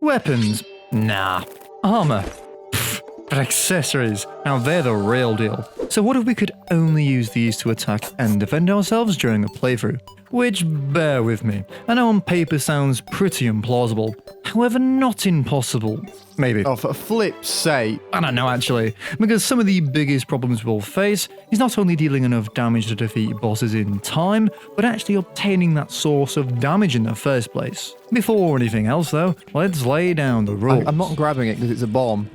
Weapons? Nah. Armour? Pfft. But accessories? Now they're the real deal. So what if we could only use these to attack and defend ourselves during a playthrough? Which, bear with me, I know on paper sounds pretty implausible, however not impossible. Maybe. Oh, for flip's sake. I don't know actually, because some of the biggest problems we'll face is not only dealing enough damage to defeat bosses in time, but actually obtaining that source of damage in the first place. Before anything else though, let's lay down the rules. I'm not grabbing it because it's a bomb.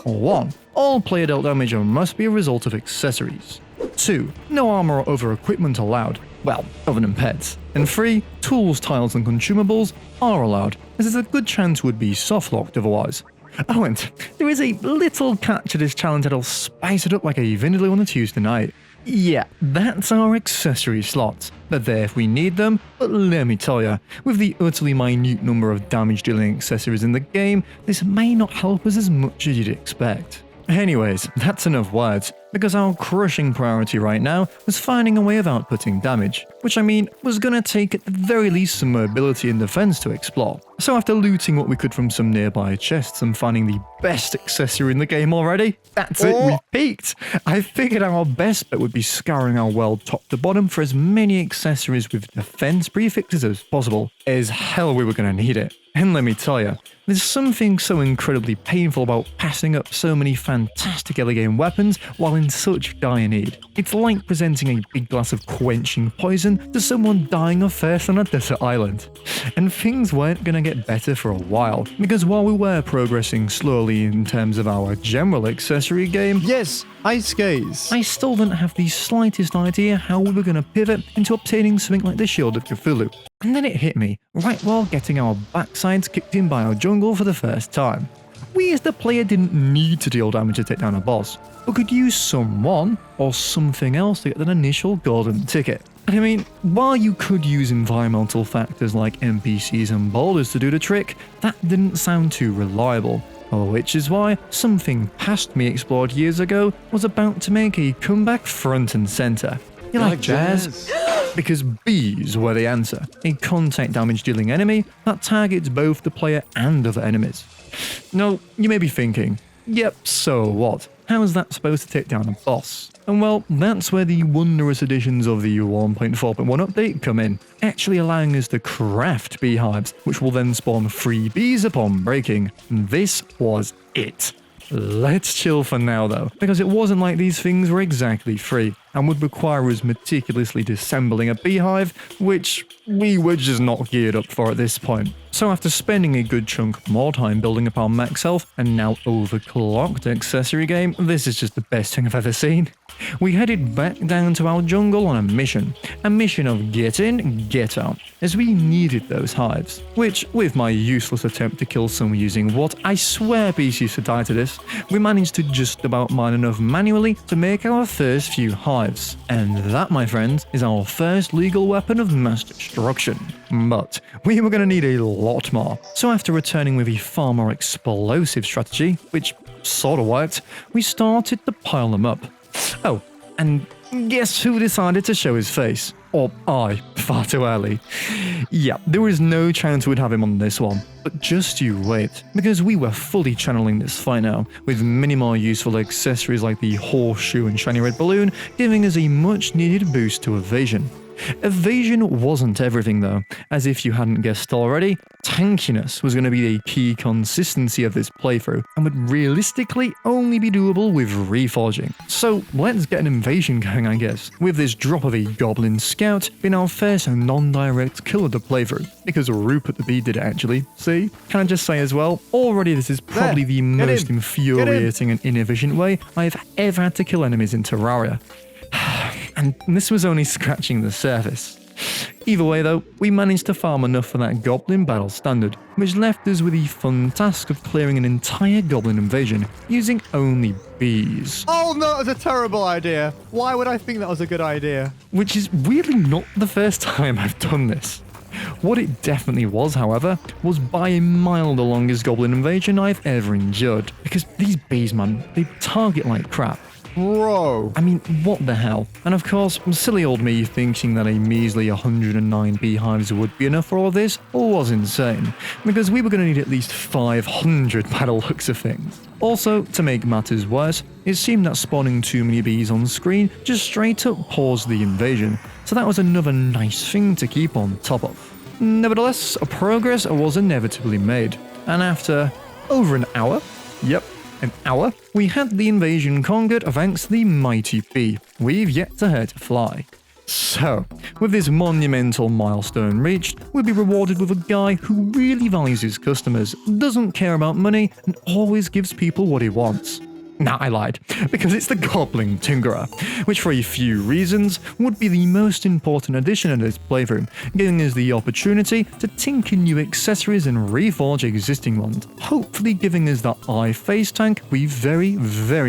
1. All player dealt damage must be a result of accessories. 2. No armor or other equipment allowed. Well, other than pets. And 3. Tools, tiles and consumables are allowed, as there's a good chance would be soft-locked otherwise. Oh, and there is a little catch to this challenge that'll spice it up like a vindaloo on a Tuesday night. Yeah, that's our accessory slots. They're there if we need them, but let me tell ya, with the utterly minute number of damage-dealing accessories in the game, this may not help us as much as you'd expect. Anyways, that's enough words, because our crushing priority right now was finding a way of outputting damage, which I mean was gonna take at the very least some mobility and defense to explore. So after looting what we could from some nearby chests and finding the best accessory in the game already, that's it, we peaked! I figured our best bet would be scouring our world top to bottom for as many accessories with defense prefixes as possible. As hell we were gonna need it. And let me tell ya, there's something so incredibly painful about passing up so many fantastic early game weapons while in such dire need. It's like presenting a big glass of quenching poison to someone dying of thirst on a desert island. And things weren't gonna get better for a while, because while we were progressing slowly in terms of our general accessory game, Yes, ice skates. I still didn't have the slightest idea how we were going to pivot into obtaining something like the Shield of Cthulhu. And then it hit me, right while getting our backsides kicked in by our jungle for the first time. We as the player didn't need to deal damage to take down a boss, but could use someone or something else to get that initial golden ticket. I mean, while you could use environmental factors like NPCs and boulders to do the trick, that didn't sound too reliable. Which is why something past me explored years ago was about to make a comeback front and center. You like jazz? Because bees were the answer, a contact damage dealing enemy that targets both the player and other enemies. Now, you may be thinking, yep, so what? How is that supposed to take down a boss? And well, that's where the wondrous additions of the 1.4.1 update come in, actually allowing us to craft beehives, which will then spawn free bees upon breaking. This was it. Let's chill for now though, because it wasn't like these things were exactly free, and would require us meticulously disassembling a beehive, which we were just not geared up for at this point. So after spending a good chunk more time building up our max health and now overclocked accessory game, this is just the best thing I've ever seen. We headed back down to our jungle on a mission of get in, get out, as we needed those hives, which, with my useless attempt to kill some using what I swear bees used to die to this, we managed to just about mine enough manually to make our first few hives. And that, my friends, is our first legal weapon of mass destruction. But we were going to need a lot more, so after returning with a far more explosive strategy, which sort of worked, we started to pile them up. Oh, and guess who decided to show his face? Or I, far too early. Yeah, there was no chance we'd have him on this one, but just you wait, because we were fully channeling this fight now, with many more useful accessories like the horseshoe and shiny red balloon giving us a much needed boost to evasion. Evasion wasn't everything though, as if you hadn't guessed already, tankiness was going to be the key consistency of this playthrough, and would realistically only be doable with reforging. So let's get an invasion going I guess, with this drop of a goblin scout being our first non-direct kill of the playthrough, because Rupert the Bee did it actually, see? Can I just say as well, already this is probably the most infuriating and inefficient way I've ever had to kill enemies in Terraria. And this was only scratching the surface. Either way though, we managed to farm enough for that goblin battle standard, which left us with the fun task of clearing an entire goblin invasion using only bees. Oh no, that was a terrible idea. Why would I think that was a good idea? Which is weirdly not the first time I've done this. What it definitely was, however, was by a mile the longest goblin invasion I've ever endured. Because these bees, man, they target like crap. Bro. I mean, what the hell? And of course, silly old me thinking that a measly 109 beehives would be enough for all this was insane, because we were going to need at least 500 by the looks of things. Also, to make matters worse, it seemed that spawning too many bees on screen just straight up paused the invasion, so that was another nice thing to keep on top of. Nevertheless, progress was inevitably made, and after over an hour, yep, an hour, we had the invasion conquered thanks to the mighty bee. We've yet to her to fly. So, with this monumental milestone reached, we'll be rewarded with a guy who really values his customers, doesn't care about money, and always gives people what he wants. Nah, I lied, because it's the Goblin Tinkerer, which for a few reasons would be the most important addition in this playthrough, giving us the opportunity to tinker new accessories and reforge existing ones, hopefully giving us that eye face tank we very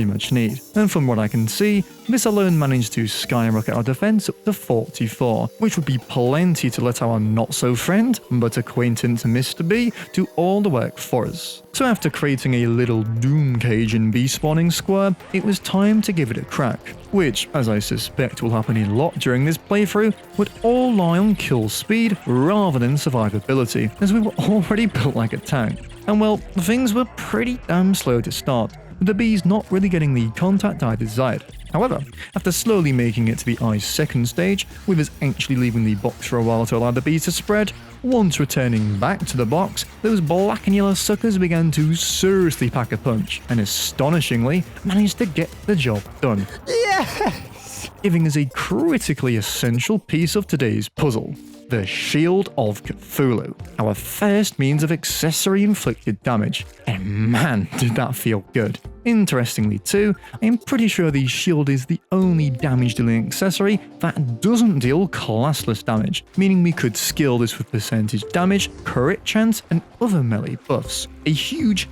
much need. And from what I can see, this alone managed to skyrocket our defense up to 44, which would be plenty to let our not-so-friend, but acquaintance Mr. B do all the work for us. So after creating a little doom cage in bee spawning square, it was time to give it a crack, which, as I suspect will happen a lot during this playthrough, would all lie on kill speed rather than survivability, as we were already built like a tank. And well, things were pretty damn slow to start, with the bees not really getting the contact I desired. However, after slowly making it to the eye's second stage, with us actually leaving the box for a while to allow the bees to spread, once returning back to the box, those black and yellow suckers began to seriously pack a punch, and astonishingly, managed to get the job done. Yes! Giving us a critically essential piece of today's puzzle. The Shield of Cthulhu, our first means of accessory inflicted damage, and man did that feel good. Interestingly too, I am pretty sure the shield is the only damage dealing accessory that doesn't deal classless damage, meaning we could skill this with percentage damage, crit chance, and other melee buffs. A huge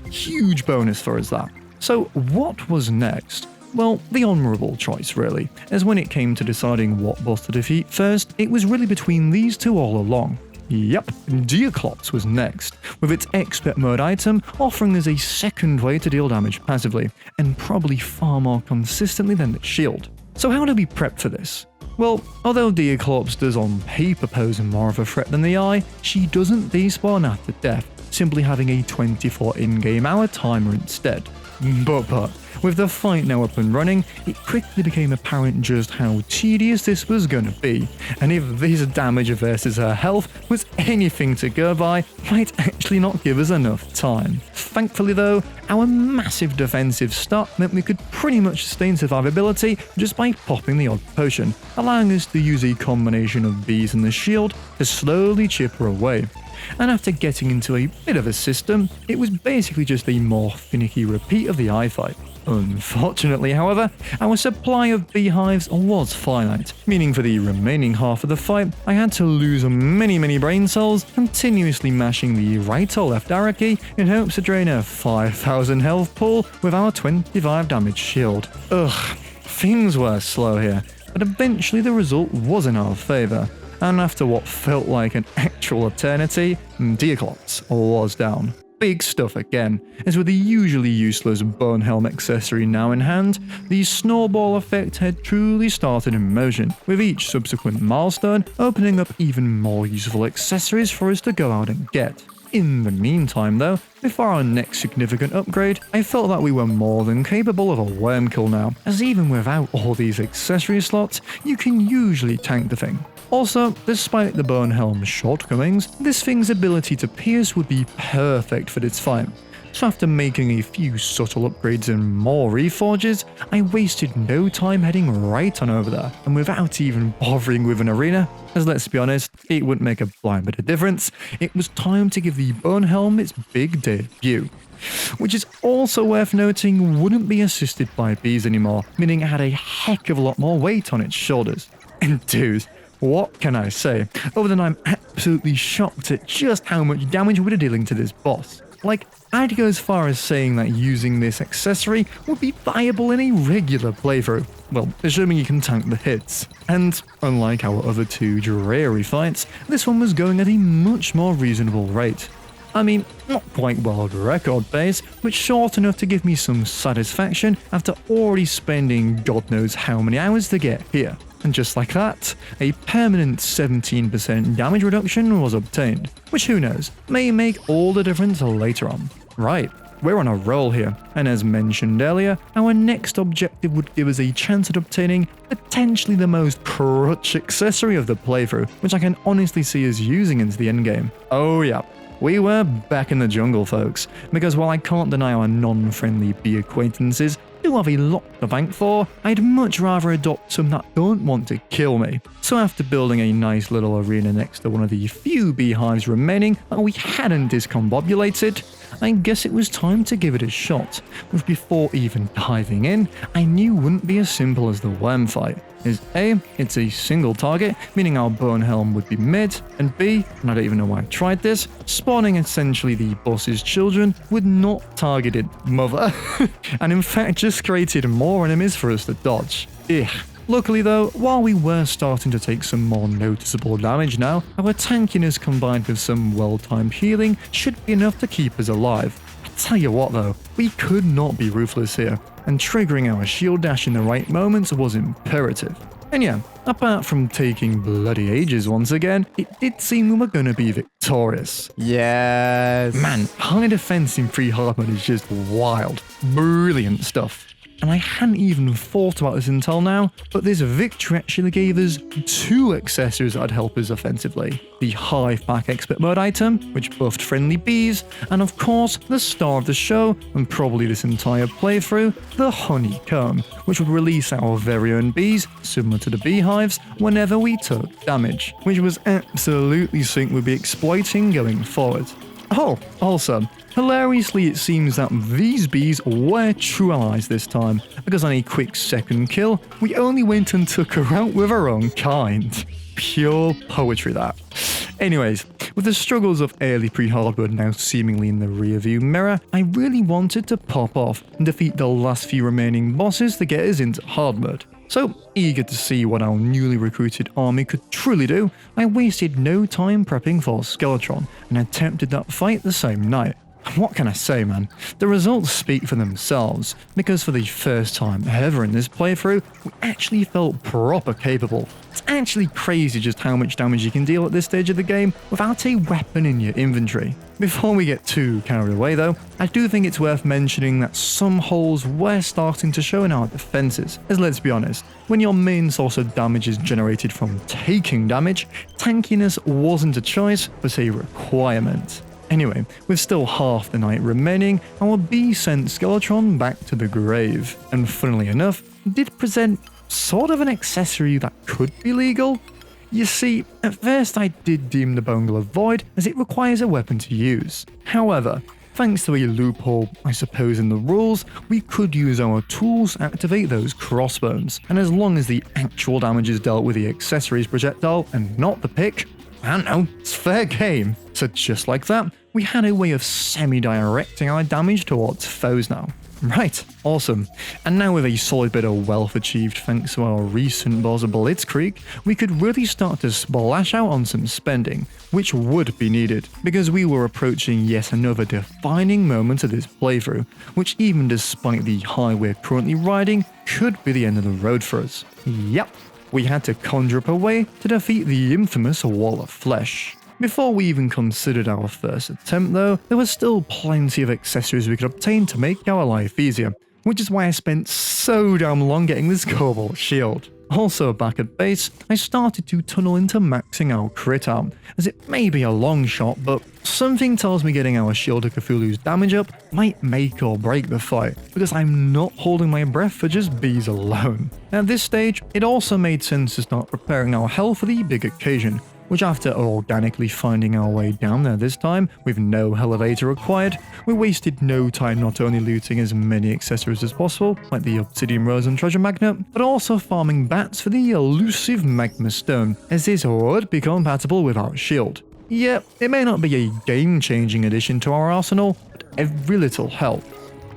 bonus for us that. So what was next? Well, the honourable choice really, as when it came to deciding what boss to defeat first, it was really between these two all along. Yep, Deerclops was next, with its expert mode item offering us a second way to deal damage passively, and probably far more consistently than the shield. So how do we prep for this? Well, although Deerclops does on paper pose more of a threat than the eye, she doesn't despawn after death, simply having a 24 in-game hour timer instead. But, with the fight now up and running, it quickly became apparent just how tedious this was gonna be, and if this damage versus her health was anything to go by, might actually not give us enough time. Thankfully though, our massive defensive stat meant we could pretty much sustain survivability just by popping the odd potion, allowing us to use a combination of bees and the shield to slowly chip her away. And after getting into a bit of a system, it was basically just a more finicky repeat of the eye fight. Unfortunately, however, our supply of beehives was finite, meaning for the remaining half of the fight, I had to lose many brain cells, continuously mashing the right or left arrow key in hopes to drain a 5,000 health pool with our 25 damage shield. Ugh, things were slow here, but eventually the result was in our favour. And after what felt like an actual eternity, Deerclops was down. Big stuff again, as with the usually useless bone helm accessory now in hand, the snowball effect had truly started in motion, with each subsequent milestone opening up even more useful accessories for us to go out and get. In the meantime though, before our next significant upgrade, I felt that we were more than capable of a worm kill now, as even without all these accessory slots, you can usually tank the thing. Also, despite the Bone Helm's shortcomings, this thing's ability to pierce would be perfect for this fight. So after making a few subtle upgrades and more reforges, I wasted no time heading right on over there, and without even bothering with an arena, as let's be honest, it wouldn't make a blind bit of difference, it was time to give the Bone Helm its big debut. Which is also worth noting wouldn't be assisted by bees anymore, meaning it had a heck of a lot more weight on its shoulders. And dude, what can I say, other than I'm absolutely shocked at just how much damage we're dealing to this boss. Like, I'd go as far as saying that using this accessory would be viable in a regular playthrough, well, assuming you can tank the hits. And, unlike our other two dreary fights, this one was going at a much more reasonable rate. I mean, not quite world record pace, but short enough to give me some satisfaction after already spending God knows how many hours to get here. And just like that, a permanent 17% damage reduction was obtained, which who knows, may make all the difference later on. Right, we're on a roll here, and as mentioned earlier, our next objective would give us a chance at obtaining potentially the most crutch accessory of the playthrough, which I can honestly see us using into the endgame. Oh yeah, we were back in the jungle, folks, because while I can't deny our non-friendly bee acquaintances do have a lot to thank for, I'd much rather adopt some that don't want to kill me. So after building a nice little arena next to one of the few beehives remaining that we hadn't discombobulated, I guess it was time to give it a shot, which before even diving in, I knew wouldn't be as simple as the worm fight. Is A, it's a single target, meaning our bone helm would be mid, and B, and I don't even know why I tried this, spawning essentially the boss's children with not targeted mother, and in fact just created more enemies for us to dodge. Ugh. Luckily though, while we were starting to take some more noticeable damage now, our tankiness combined with some well-timed healing should be enough to keep us alive. I tell you what though, we could not be ruthless here, and triggering our shield dash in the right moments was imperative. And yeah, apart from taking bloody ages once again, it did seem we were gonna be victorious. Yes. Man, high defense in free hard mode is just wild. Brilliant stuff. And I hadn't even thought about this until now, but this victory actually gave us two accessories that'd help us offensively. The Hive Pack Expert Mode item, which buffed friendly bees, and of course, the star of the show, and probably this entire playthrough, the Honeycomb, which would release our very own bees, similar to the beehives, whenever we took damage, which was absolutely something we'd be exploiting going forward. Oh, also, hilariously it seems that these bees were true allies this time, because on a quick second kill, we only went and took her out with her own kind. Pure poetry that. Anyways, with the struggles of early pre-hardwood now seemingly in the rearview mirror, I really wanted to pop off and defeat the last few remaining bosses to get us into hard mode. So, eager to see what our newly recruited army could truly do, I wasted no time prepping for Skeletron and attempted that fight the same night. What can I say, man? The results speak for themselves, because for the first time ever in this playthrough, we actually felt proper capable. It's actually crazy just how much damage you can deal at this stage of the game without a weapon in your inventory. Before we get too carried away though, I do think it's worth mentioning that some holes were starting to show in our defenses, as let's be honest, when your main source of damage is generated from taking damage, tankiness wasn't a choice but a requirement. Anyway, with still half the night remaining, our bee sent Skeletron back to the grave, and funnily enough, did present sort of an accessory that could be legal. You see, at first I did deem the Bungle a void as it requires a weapon to use. However, thanks to a loophole, I suppose, in the rules, we could use our tools to activate those crossbones, and as long as the actual damage is dealt with the accessories projectile and not the pick, I don't know, it's fair game. So just like that, we had a way of semi-directing our damage towards foes now. Right, awesome. And now with a solid bit of wealth achieved thanks to our recent boss Blitzkrieg, we could really start to splash out on some spending, which would be needed, because we were approaching yet another defining moment of this playthrough, which even despite the high we're currently riding, could be the end of the road for us. Yep. We had to conjure up a way to defeat the infamous Wall of Flesh. Before we even considered our first attempt though, there was still plenty of accessories we could obtain to make our life easier, which is why I spent so damn long getting this Cobalt shield. Also back at base, I started to tunnel into maxing our crit out, as it may be a long shot, but something tells me getting our Shield of Cthulhu's damage up might make or break the fight, because I'm not holding my breath for just bees alone. At this stage, it also made sense to start preparing our health for the big occasion, which after organically finding our way down there this time, with no elevator required, we wasted no time not only looting as many accessories as possible, like the Obsidian Rose and Treasure Magnet, but also farming bats for the elusive Magma Stone, as this would be compatible with our shield. Yeah, it may not be a game-changing addition to our arsenal, but every little helped.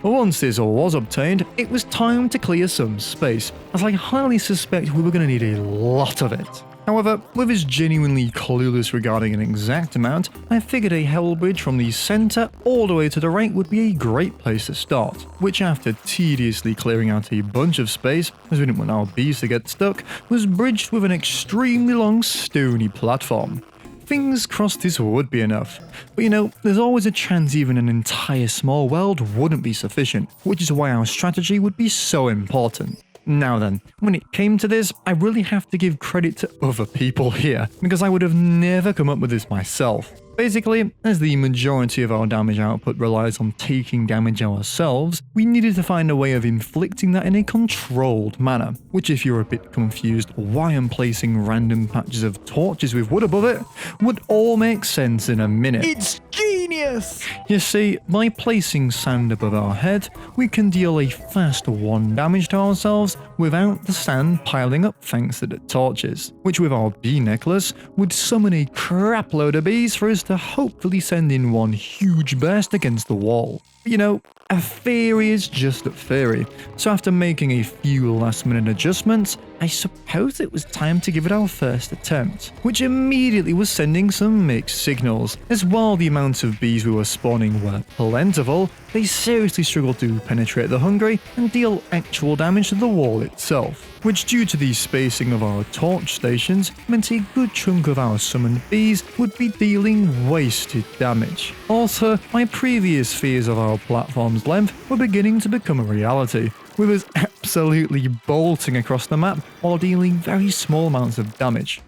Once this all was obtained, it was time to clear some space, as I highly suspect we were going to need a lot of it. However, with us genuinely clueless regarding an exact amount, I figured a hell bridge from the center all the way to the right would be a great place to start, which after tediously clearing out a bunch of space, as we didn't want our bees to get stuck, was bridged with an extremely long stony platform. Fingers crossed this would be enough. But you know, there's always a chance even an entire small world wouldn't be sufficient, which is why our strategy would be so important. Now then, when it came to this, I really have to give credit to other people here, because I would have never come up with this myself. Basically, as the majority of our damage output relies on taking damage ourselves, we needed to find a way of inflicting that in a controlled manner, which if you're a bit confused why I'm placing random patches of torches with wood above it, would all make sense in a minute. It's genius! You see, by placing sand above our head, we can deal a fast 1 damage to ourselves without the sand piling up thanks to the torches, which with our bee necklace would summon a crap load of bees for us to hopefully send in one huge burst against the wall. You know, a theory is just a theory, so after making a few last minute adjustments, I suppose it was time to give it our first attempt, which immediately was sending some mixed signals, as while the amount of bees we were spawning were plentiful, they seriously struggled to penetrate the hungry and deal actual damage to the wall itself, which due to the spacing of our torch stations meant a good chunk of our summoned bees would be dealing wasted damage. Also, my previous fears of our platform's length were beginning to become a reality, with us absolutely bolting across the map while dealing very small amounts of damage.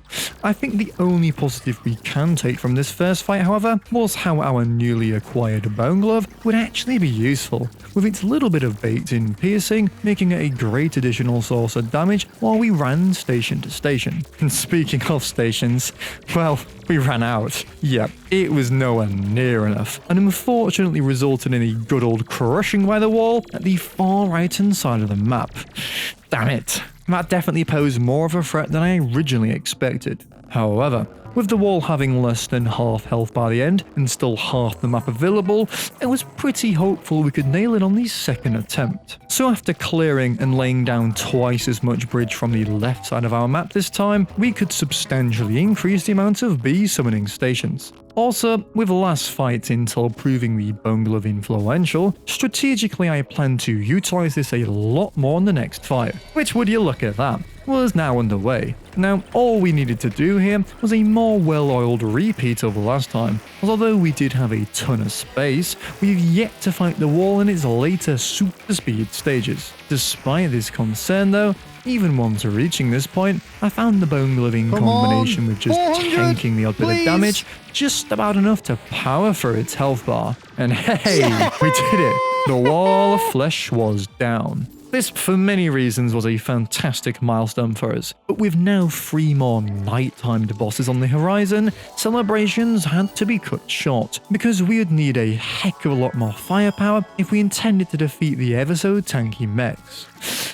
I think the only positive we can take from this first fight, however, was how our newly acquired bone glove would actually be useful, with its little bit of baked-in piercing making it a great additional source of damage while we ran station to station. And speaking of stations, well, we ran out. Yep, it was nowhere near enough, and unfortunately resulted in a good old crushing by the wall at the far right-hand side of the map. Damn it. That definitely posed more of a threat than I originally expected. However, with the wall having less than half health by the end and still half the map available, I was pretty hopeful we could nail it on the second attempt. So after clearing and laying down twice as much bridge from the left side of our map this time, we could substantially increase the amount of bee summoning stations. Also, with the last fight intel proving the bone glove influential, strategically I plan to utilize this a lot more in the next fight, which would you look at that, was now underway. Now, all we needed to do here was a more well-oiled repeat of the last time, as although we did have a ton of space, we've yet to fight the wall in its later super speed stages. Despite this concern though, even once reaching this point, I found the bone glove in combination with just tanking the odd bit of damage just about enough to power through its health bar. And hey, we did it! The wall of flesh was down. This, for many reasons, was a fantastic milestone for us, but with now 3 more night-timed bosses on the horizon, celebrations had to be cut short, because we would need a heck of a lot more firepower if we intended to defeat the ever-so-tanky mechs.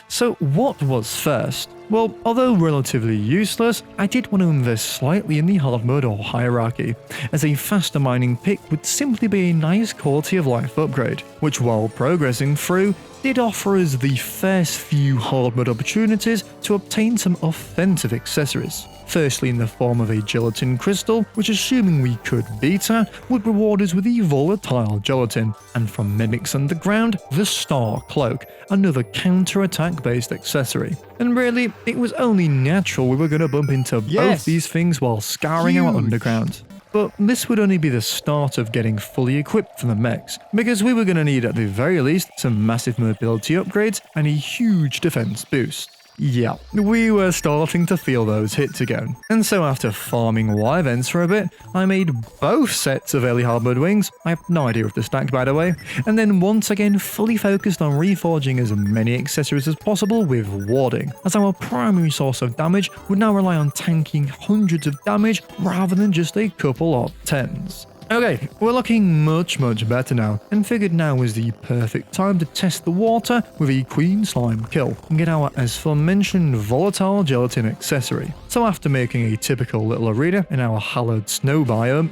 So what was first? Well, although relatively useless, I did want to invest slightly in the hard mode or hierarchy, as a faster mining pick would simply be a nice quality of life upgrade, which while progressing through, did offer us the first few hard mode opportunities to obtain some offensive accessories. Firstly in the form of a gelatin crystal, which assuming we could beat her, would reward us with the volatile gelatin, and from Mimics Underground, the Star Cloak, another counter-attack based accessory. And really, it was only natural we were going to bump into both these things while scouring our underground. But this would only be the start of getting fully equipped for the mechs, because we were going to need at the very least some massive mobility upgrades and a huge defense boost. Yeah, we were starting to feel those hits again. And so after farming wyverns for a bit, I made both sets of early hard mode wings, I have no idea if they're stacked by the way, and then once again fully focused on reforging as many accessories as possible with warding, as our primary source of damage would now rely on tanking hundreds of damage rather than just a couple of tens. Okay, we're looking much better now, and figured now was the perfect time to test the water with a queen slime kill, and get our as aforementioned volatile gelatin accessory. So after making a typical little arena in our hallowed snow biome,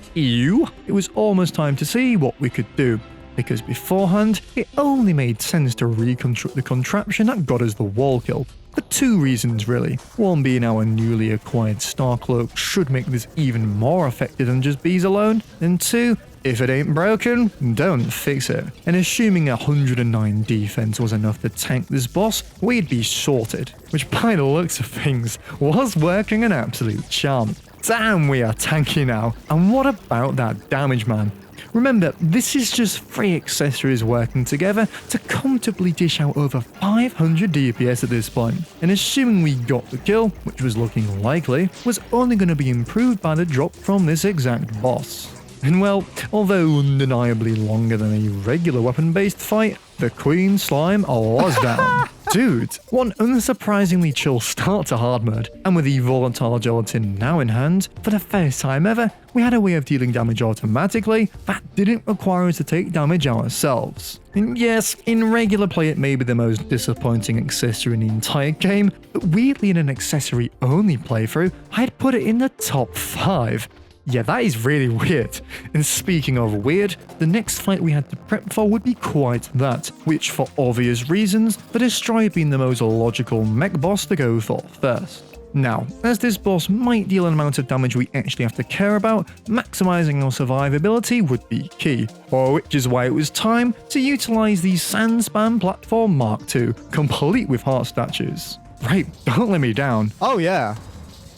it was almost time to see what we could do, because beforehand, it only made sense to reconstruct the contraption that got us the wall kill. for two reasons really. One being our newly acquired Star Cloak should make this even more effective than just bees alone, and two, if it ain't broken, don't fix it. And assuming 109 defense was enough to tank this boss, we'd be sorted, which by the looks of things was working an absolute charm. Damn, we are tanky now. And what about that damage, man? Remember, this is just 3 accessories working together to comfortably dish out over 500 DPS at this point. And assuming we got the kill, which was looking likely, was only going to be improved by the drop from this exact boss. And well, although undeniably longer than a regular weapon-based fight, the Queen Slime was down. Dude, one unsurprisingly chill start to hard mode, and with the volatile gelatin now in hand, for the first time ever, we had a way of dealing damage automatically that didn't require us to take damage ourselves. And yes, in regular play it may be the most disappointing accessory in the entire game, but weirdly in an accessory-only playthrough, I'd put it in the top 5. Yeah, that is really weird. And speaking of weird, the next fight we had to prep for would be quite that, which for obvious reasons, the Destroyer being the most logical mech boss to go for first. Now, as this boss might deal an amount of damage we actually have to care about, maximizing our survivability would be key, which is why it was time to utilize the Sand Spam Platform Mark II, complete with heart statues. Right, don't let me down. Oh yeah.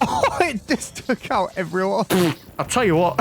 Oh, it just took out everyone. I'll tell you what,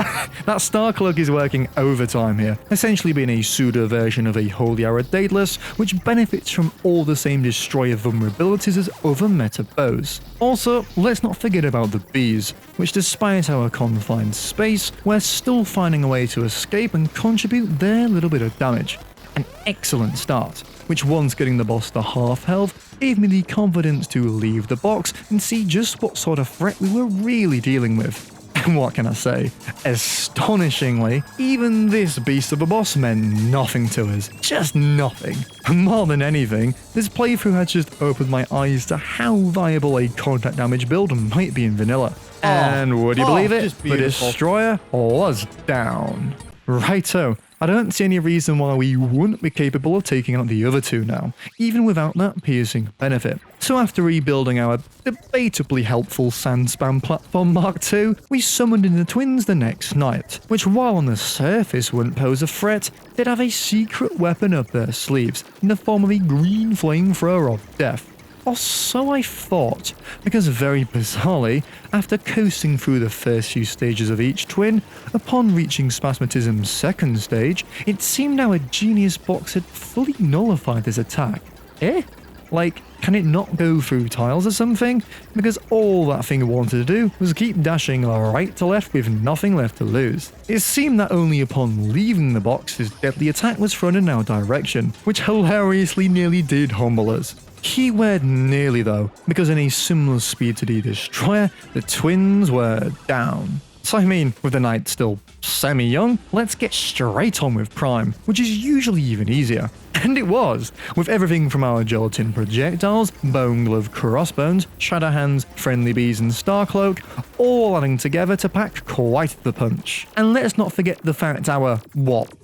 that Star Cloak is working overtime here, essentially being a pseudo version of a Holy Arrow Daedalus, which benefits from all the same Destroyer vulnerabilities as other meta bows. Also, let's not forget about the bees, which despite our confined space, we're still finding a way to escape and contribute their little bit of damage. An excellent start, which once getting the boss to half health gave me the confidence to leave the box and see just what sort of threat we were really dealing with. And what can I say? Astonishingly, even this beast of a boss meant nothing to us. Just nothing. More than anything, this playthrough had just opened my eyes to how viable a contact damage build might be in vanilla. And would you believe it? The Destroyer was down. Righto. I don't see any reason why we wouldn't be capable of taking out the other two now, even without that piercing benefit. So after rebuilding our debatably helpful Sand Spam Platform Mark II, we summoned in the twins the next night, which while on the surface wouldn't pose a threat, did have a secret weapon up their sleeves in the form of a green flamethrower of death. Or so I thought, because very bizarrely, after coasting through the first few stages of each twin, upon reaching Spasmatism's second stage, it seemed our genius box had fully nullified this attack. Eh? Like, can it not go through tiles or something? Because all that thing wanted to do was keep dashing right to left with nothing left to lose. It seemed that only upon leaving the box his deadly attack was thrown in our direction, which hilariously nearly did humble us. Keyword nearly though, because in a similar speed to the Destroyer, the twins were down. So I mean, with the knight still semi-young, let's get straight on with Prime, which is usually even easier. And it was, with everything from our gelatin projectiles, bone glove crossbones, shadow hands, friendly bees and star cloak, all adding together to pack quite the punch. And let's not forget the fact our,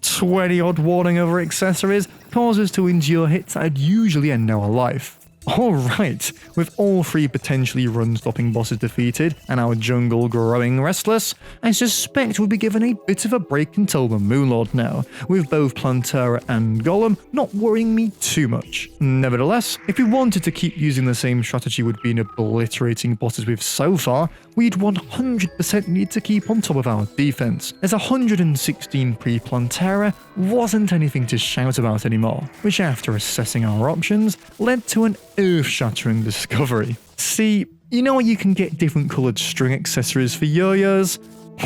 20 odd warning over accessories cause us to endure hits that'd usually end our life. Alright, with all 3 potentially run-stopping bosses defeated and our jungle growing restless, I suspect we'll be given a bit of a break until the Moonlord now, with both Plantera and Golem not worrying me too much. Nevertheless, if we wanted to keep using the same strategy we'd been obliterating bosses with so far, we'd 100% need to keep on top of our defense, as 116 pre-Plantera wasn't anything to shout about anymore, which after assessing our options, led to an earth-shattering discovery. See, you know you can get different coloured string accessories for yo-yos?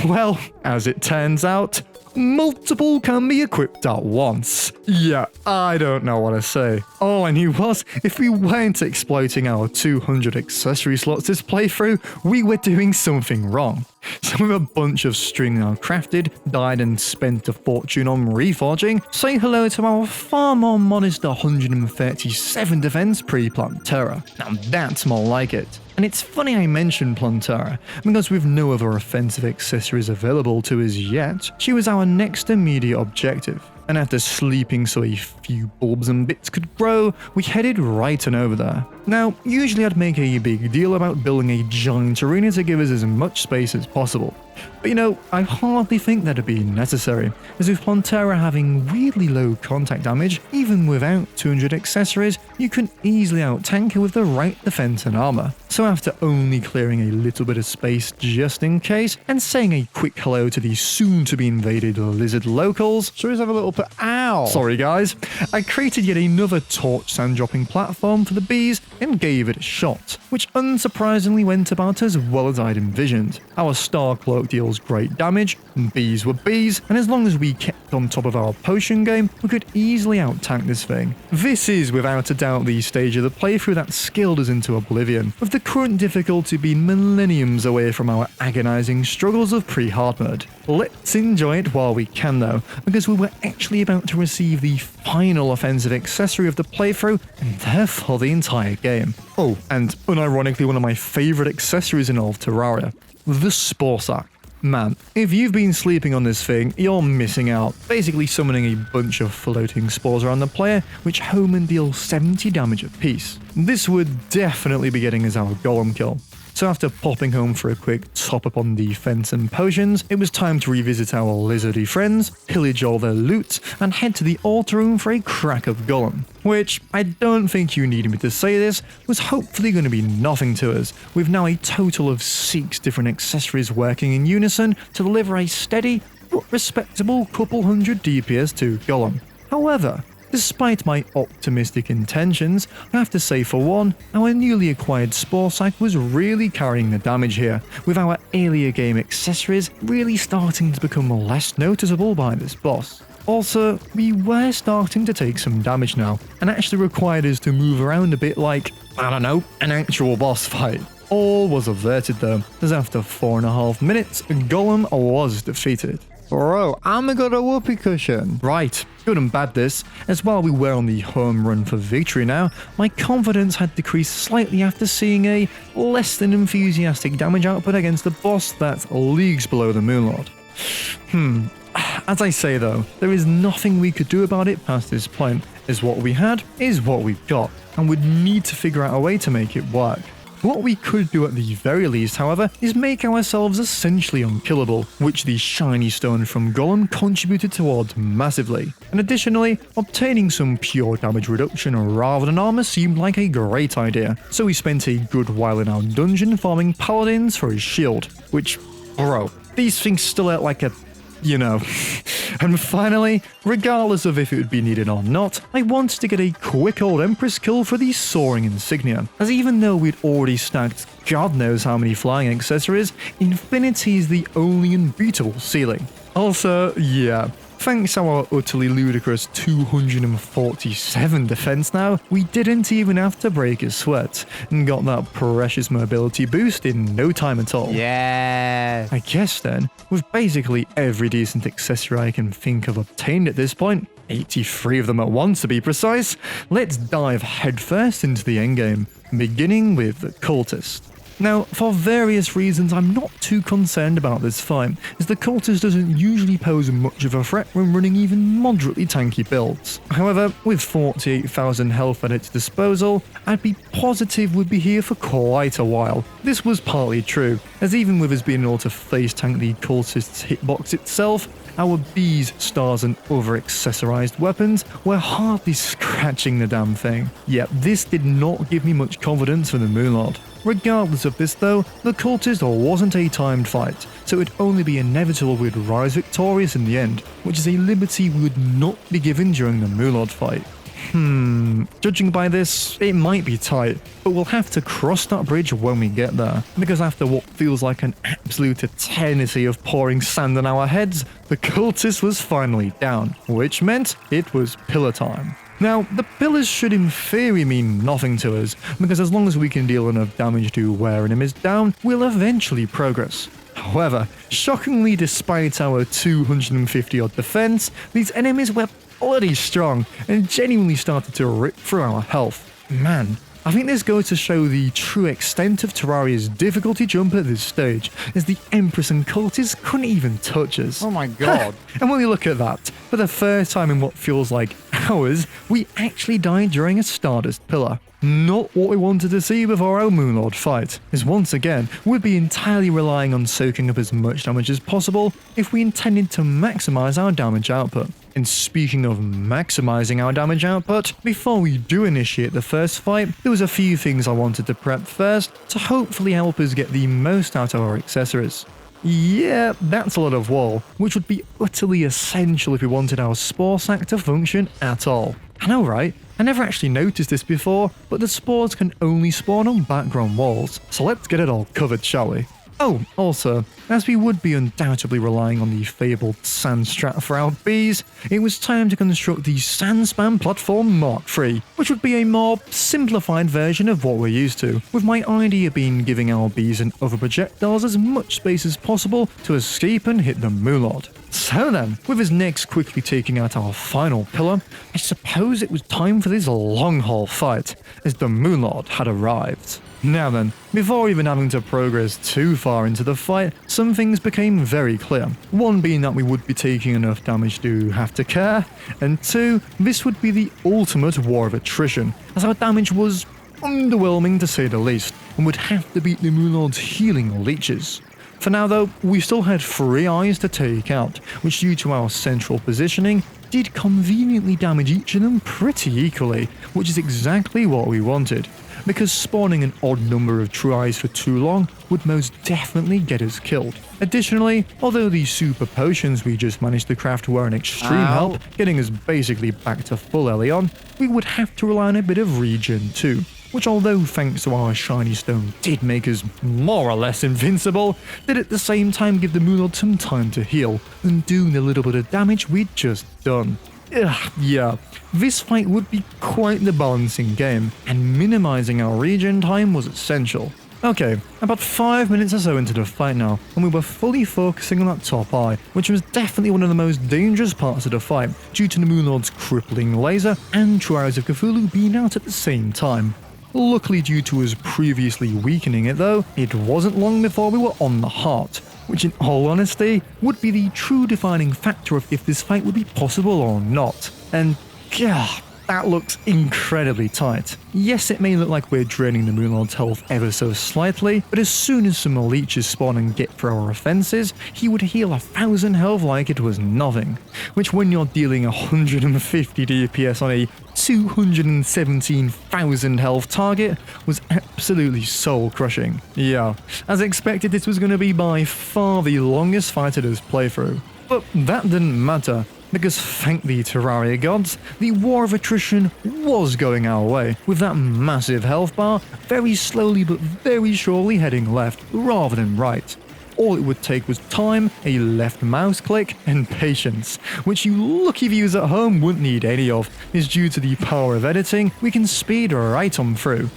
Well, as it turns out, multiple can be equipped at once. Yeah, I don't know what to say. All I knew was, if we weren't exploiting our 200 accessory slots this playthrough, we were doing something wrong. So with a bunch of string now crafted, dyed and spent a fortune on reforging, say hello to our far more modest 137 defense pre-Plantera. Now that's more like it. And it's funny I mentioned Plantera, because with no other offensive accessories available to us yet, she was our next immediate objective. and after sleeping so a few bulbs and bits could grow, we headed right on over there. Now, usually I'd make a big deal about building a giant arena to give us as much space as possible. But you know, I hardly think that'd be necessary, as with Plantera having weirdly low contact damage, even without 200 accessories, you can easily out-tank her with the right defense and armor. So after only clearing a little bit of space just in case, and saying a quick hello to the soon-to-be invaded lizard locals, Should we just have a little bit? Ow! sorry guys, I created yet another torch sand dropping platform for the bees and gave it a shot, which unsurprisingly went about as well as I'd envisioned. Our star cloak deals great damage, bees were bees, and as long as we kept on top of our potion game, we could easily out-tank this thing. This is without a doubt the stage of the playthrough that skilled us into oblivion, with the current difficulty being millenniums away from our agonizing struggles of pre-hard mode. Let's enjoy it while we can though, because we were actually about to receive the final offensive accessory of the playthrough, and therefore the entire game. Oh, and unironically one of my favourite accessories in all of Terraria, the Spore Sack. Man, if you've been sleeping on this thing, you're missing out. Basically summoning a bunch of floating spores around the player, which home and deal 70 damage apiece. This would definitely be getting us our golem kill. So after popping home for a quick top up on defense and potions, it was time to revisit our lizardy friends, pillage all their loot, and head to the altar room for a crack of golem. Which, I don't think you need me to say this, was hopefully going to be nothing to us, with now a total of 6 different accessories working in unison to deliver a steady but respectable couple hundred DPS to golem. However, despite my optimistic intentions, I have to say for one, our newly acquired Spore Sack was really carrying the damage here, with our earlier game accessories really starting to become less noticeable by this boss. Also, we were starting to take some damage now, and actually required us to move around a bit like, I don't know, an actual boss fight. All was averted though, as after 4.5 minutes, Golem was defeated. Bro, I'm got a whoopee cushion. Right, good and bad this, as while we were on the home run for victory now, my confidence had decreased slightly after seeing a less than enthusiastic damage output against a boss that's leagues below the Moonlord. As I say though, there is nothing we could do about it past this point, as what we had is what we've got, and we'd need to figure out a way to make it work. What we could do at the very least, however, is make ourselves essentially unkillable, which the shiny stone from Golem contributed towards massively. And additionally, obtaining some pure damage reduction rather than armor seemed like a great idea, so we spent a good while in our dungeon farming paladins for his shield, which, bro, these things still out like a you know. And finally, regardless of if it would be needed or not, I wanted to get a quick old Empress kill for the soaring insignia, as even though we'd already stacked God knows how many flying accessories, infinity is the only unbeatable ceiling. Also, yeah, thanks to our utterly ludicrous 247 defense now, we didn't even have to break a sweat, and got that precious mobility boost in no time at all. Yeah. I guess then, with basically every decent accessory I can think of obtained at this point, 83 of them at once to be precise, let's dive headfirst into the endgame, beginning with the Cultist. Now, for various reasons, I'm not too concerned about this fight, as the Cultist doesn't usually pose much of a threat when running even moderately tanky builds. However, with 48,000 health at its disposal, I'd be positive we'd be here for quite a while. This was partly true, as even with us being able to face tank the Cultist's hitbox itself, our bees, stars and other accessorized weapons were hardly scratching the damn thing. Yet this did not give me much confidence for the Moonlord. Regardless of this though, the Cultist wasn't a timed fight, so it would only be inevitable we'd rise victorious in the end, which is a liberty we would not be given during the Moonlord fight. Judging by this, it might be tight, but we'll have to cross that bridge when we get there, because after what feels like an absolute eternity of pouring sand on our heads, the Cultist was finally down, which meant it was pillar time. Now, the pillars should in theory mean nothing to us, because as long as we can deal enough damage to wear enemies down, we'll eventually progress. However, shockingly despite our 250 odd defense, these enemies were bloody strong and genuinely started to rip through our health. Man, I think this goes to show the true extent of Terraria's difficulty jump at this stage, as the Empress and cultists couldn't even touch us. Oh my god. And when we look at that, for the first time in what feels like hours, we actually died during a Stardust pillar. Not what we wanted to see before our Moonlord fight, as once again, we'd be entirely relying on soaking up as much damage as possible if we intended to maximize our damage output. And speaking of maximizing our damage output, before we do initiate the first fight, there was a few things I wanted to prep first to hopefully help us get the most out of our accessories. Yeah, that's a lot of wall, which would be utterly essential if we wanted our spore sac to function at all. I know, right? I never actually noticed this before, but the spores can only spawn on background walls, so let's get it all covered, shall we? Oh, also, as we would be undoubtedly relying on the fabled sand strat for our bees, it was time to construct the Sandspan Platform Mark III, which would be a more simplified version of what we're used to, with my idea being giving our bees and other projectiles as much space as possible to escape and hit the Moonlord. So then, with us next quickly taking out our final pillar, I suppose it was time for this long haul fight, as the Moonlord had arrived. Now then, before even having to progress too far into the fight, some things became very clear. One being that we would be taking enough damage to have to care, and two, this would be the ultimate war of attrition, as our damage was underwhelming to say the least, and would have to beat the Moonlord's healing leeches. For now though, we still had 3 eyes to take out, which due to our central positioning, did conveniently damage each of them pretty equally, which is exactly what we wanted, because spawning an odd number of true eyes for too long would most definitely get us killed. Additionally, although the super potions we just managed to craft were an extreme help, getting us basically back to full Elion, we would have to rely on a bit of regen too, which although thanks to our shiny stone did make us more or less invincible, did at the same time give the Moonlord some time to heal, undoing the little bit of damage we'd just done. Yeah, this fight would be quite the balancing game, and minimizing our regen time was essential. Okay, about 5 minutes or so into the fight now, and we were fully focusing on that top eye, which was definitely one of the most dangerous parts of the fight, due to the Moonlord's crippling laser and True Eyes of Cthulhu being out at the same time. Luckily, due to us previously weakening it though, it wasn't long before we were on the heart, which in all honesty would be the true defining factor of if this fight would be possible or not. And yeah, that looks incredibly tight. Yes, it may look like we're draining the Moonlord's health ever so slightly, but as soon as some leeches spawn and get through our offenses, he would heal 1,000 health like it was nothing, which when you're dealing 150 DPS on a 217,000 health target was absolutely soul crushing. Yeah, as expected, this was going to be by far the longest fight of this playthrough, but that didn't matter, because thank the Terraria gods, the war of attrition was going our way, with that massive health bar very slowly but very surely heading left rather than right. All it would take was time, a left mouse click, and patience, which you lucky viewers at home wouldn't need any of, as due to the power of editing, we can speed right on through.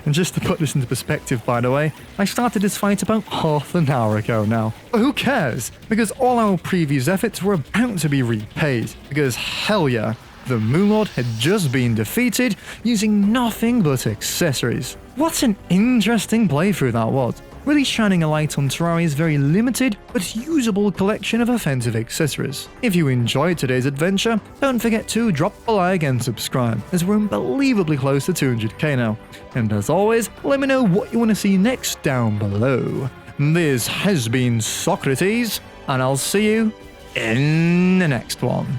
And just to put this into perspective, by the way, I started this fight about half an hour ago now. But who cares? Because all our previous efforts were about to be repaid. Because hell yeah, the Moonlord had just been defeated using nothing but accessories. What an interesting playthrough that was. Really shining a light on Terraria's very limited but usable collection of offensive accessories. If you enjoyed today's adventure, don't forget to drop a like and subscribe, as we're unbelievably close to 200k now. And as always, let me know what you want to see next down below. This has been sockrteez, and I'll see you in the next one.